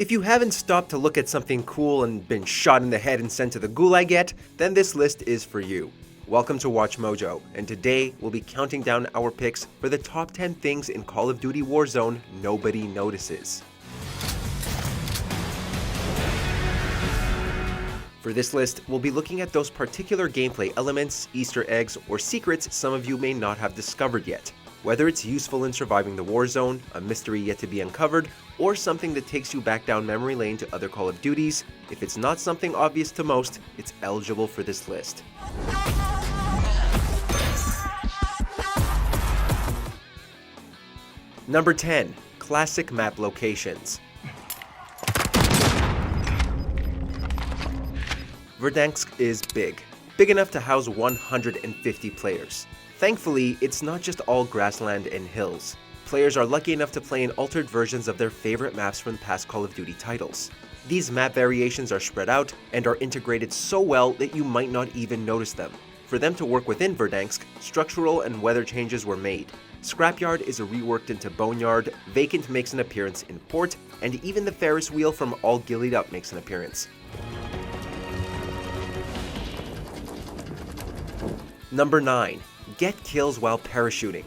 If you haven't stopped to look at something cool and been shot in the head and sent to the gulag yet, then this list is for you. Welcome to WatchMojo, and today we'll be counting down our picks for the top 10 things in Call of Duty Warzone nobody notices. For this list, we'll be looking at those particular gameplay elements, Easter eggs, or secrets some of you may not have discovered yet. Whether it's useful in surviving the Warzone, a mystery yet to be uncovered, or something that takes you back down memory lane to other Call of Duties, if it's not something obvious to most, it's eligible for this list. Number 10. Classic map locations. Verdansk is big enough to house 150 players. Thankfully, it's not just all grassland and hills. Players are lucky enough to play in altered versions of their favorite maps from past Call of Duty titles. These map variations are spread out and are integrated so well that you might not even notice them. For them to work within Verdansk, structural and weather changes were made. Scrapyard is reworked into Boneyard, Vacant makes an appearance in Port, and even the Ferris wheel from All Gillied Up makes an appearance. Number 9. Get kills while parachuting.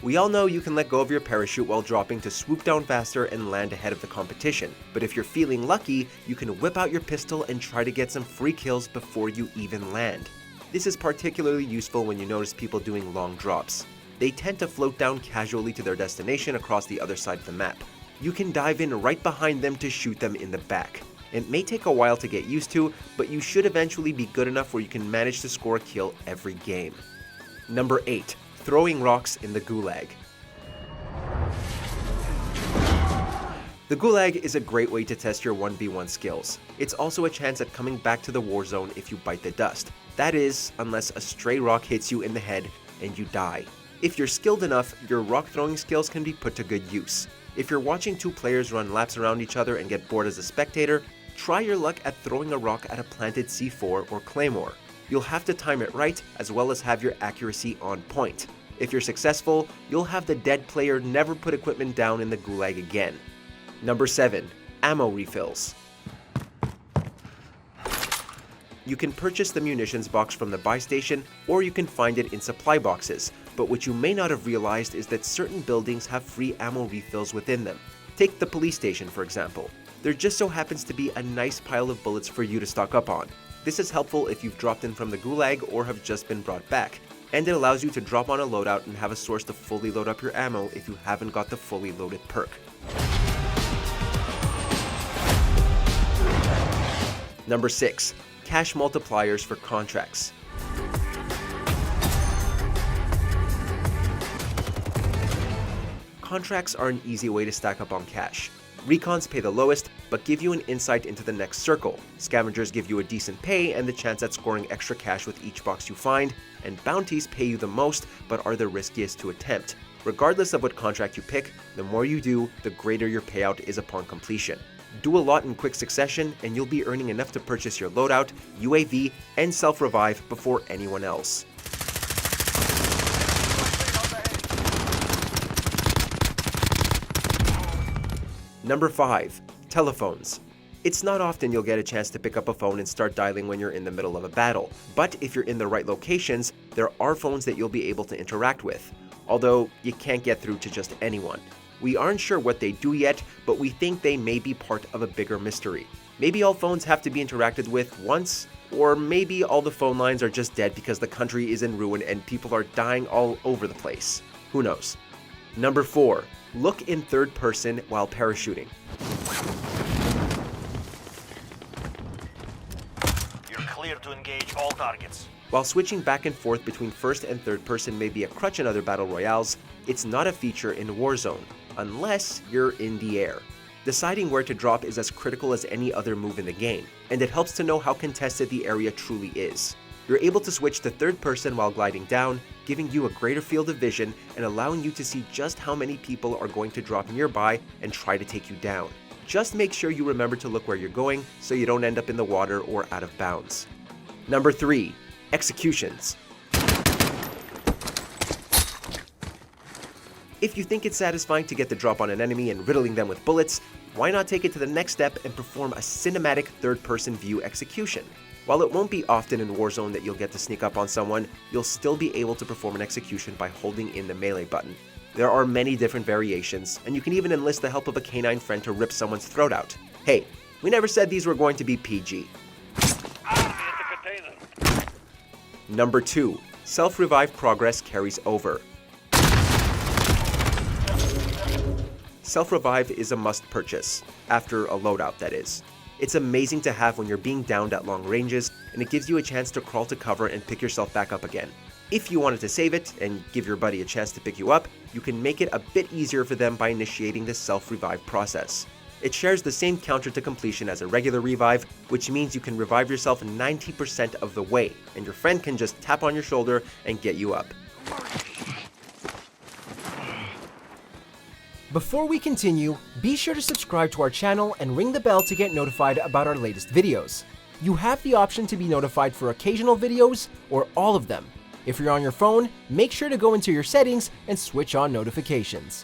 We all know you can let go of your parachute while dropping to swoop down faster and land ahead of the competition, but if you're feeling lucky, you can whip out your pistol and try to get some free kills before you even land. This is particularly useful when you notice people doing long drops. They tend to float down casually to their destination across the other side of the map. You can dive in right behind them to shoot them in the back. It may take a while to get used to, but you should eventually be good enough where you can manage to score a kill every game. Number 8. Throwing rocks in the gulag. The gulag is a great way to test your 1v1 skills. It's also a chance at coming back to the Warzone if you bite the dust. That is, unless a stray rock hits you in the head and you die. If you're skilled enough, your rock throwing skills can be put to good use. If you're watching two players run laps around each other and get bored as a spectator, try your luck at throwing a rock at a planted C4 or Claymore. You'll have to time it right, as well as have your accuracy on point. If you're successful, you'll have the dead player never put equipment down in the gulag again. Number 7. Ammo refills. You can purchase the munitions box from the buy station, or you can find it in supply boxes, but what you may not have realized is that certain buildings have free ammo refills within them. Take the police station, for example. There just so happens to be a nice pile of bullets for you to stock up on. This is helpful if you've dropped in from the gulag or have just been brought back, and it allows you to drop on a loadout and have a source to fully load up your ammo if you haven't got the fully loaded perk. Number 6. Cash multipliers for contracts. Contracts are an easy way to stack up on cash. Recons pay the lowest, but give you an insight into the next circle. Scavengers give you a decent pay and the chance at scoring extra cash with each box you find, and bounties pay you the most, but are the riskiest to attempt. Regardless of what contract you pick, the more you do, the greater your payout is upon completion. Do a lot in quick succession, and you'll be earning enough to purchase your loadout, UAV, and self-revive before anyone else. Number 5. Telephones. It's not often you'll get a chance to pick up a phone and start dialing when you're in the middle of a battle, but if you're in the right locations, there are phones that you'll be able to interact with, although you can't get through to just anyone. We aren't sure what they do yet, but we think they may be part of a bigger mystery. Maybe all phones have to be interacted with once, or maybe all the phone lines are just dead because the country is in ruin and people are dying all over the place. Who knows? Number 4. Look in third person while parachuting. You're clear to engage all targets. While switching back and forth between first and third person may be a crutch in other battle royales, it's not a feature in Warzone, unless you're in the air. Deciding where to drop is as critical as any other move in the game, and it helps to know how contested the area truly is. You're able to switch to third person while gliding down, giving you a greater field of vision and allowing you to see just how many people are going to drop nearby and try to take you down. Just make sure you remember to look where you're going so you don't end up in the water or out of bounds. Number 3. Executions. If you think it's satisfying to get the drop on an enemy and riddling them with bullets, why not take it to the next step and perform a cinematic third-person view execution? While it won't be often in Warzone that you'll get to sneak up on someone, you'll still be able to perform an execution by holding in the melee button. There are many different variations, and you can even enlist the help of a canine friend to rip someone's throat out. Hey, we never said these were going to be PG. Number 2. Self-revive progress carries over. Self-revive is a must purchase, after a loadout that is. It's amazing to have when you're being downed at long ranges, and it gives you a chance to crawl to cover and pick yourself back up again. If you wanted to save it, and give your buddy a chance to pick you up, you can make it a bit easier for them by initiating the self-revive process. It shares the same counter to completion as a regular revive, which means you can revive yourself 90% of the way, and your friend can just tap on your shoulder and get you up. Before we continue, be sure to subscribe to our channel and ring the bell to get notified about our latest videos. You have the option to be notified for occasional videos or all of them. If you're on your phone, make sure to go into your settings and switch on notifications.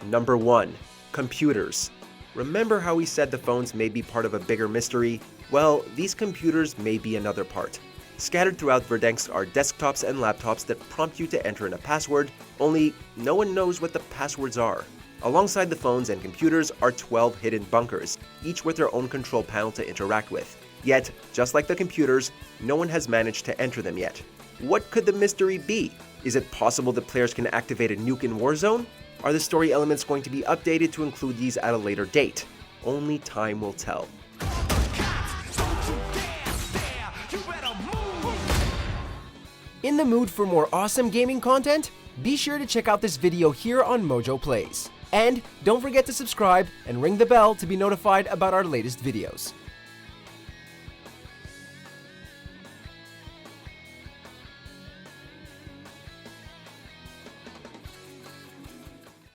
Number 1. Computers. Remember how we said the phones may be part of a bigger mystery? Well, these computers may be another part. Scattered throughout Verdansk are desktops and laptops that prompt you to enter in a password, only no one knows what the passwords are. Alongside the phones and computers are 12 hidden bunkers, each with their own control panel to interact with. Yet, just like the computers, no one has managed to enter them yet. What could the mystery be? Is it possible that players can activate a nuke in Warzone? Are the story elements going to be updated to include these at a later date? Only time will tell. In the mood for more awesome gaming content? Be sure to check out this video here on Mojo Plays. And don't forget to subscribe and ring the bell to be notified about our latest videos.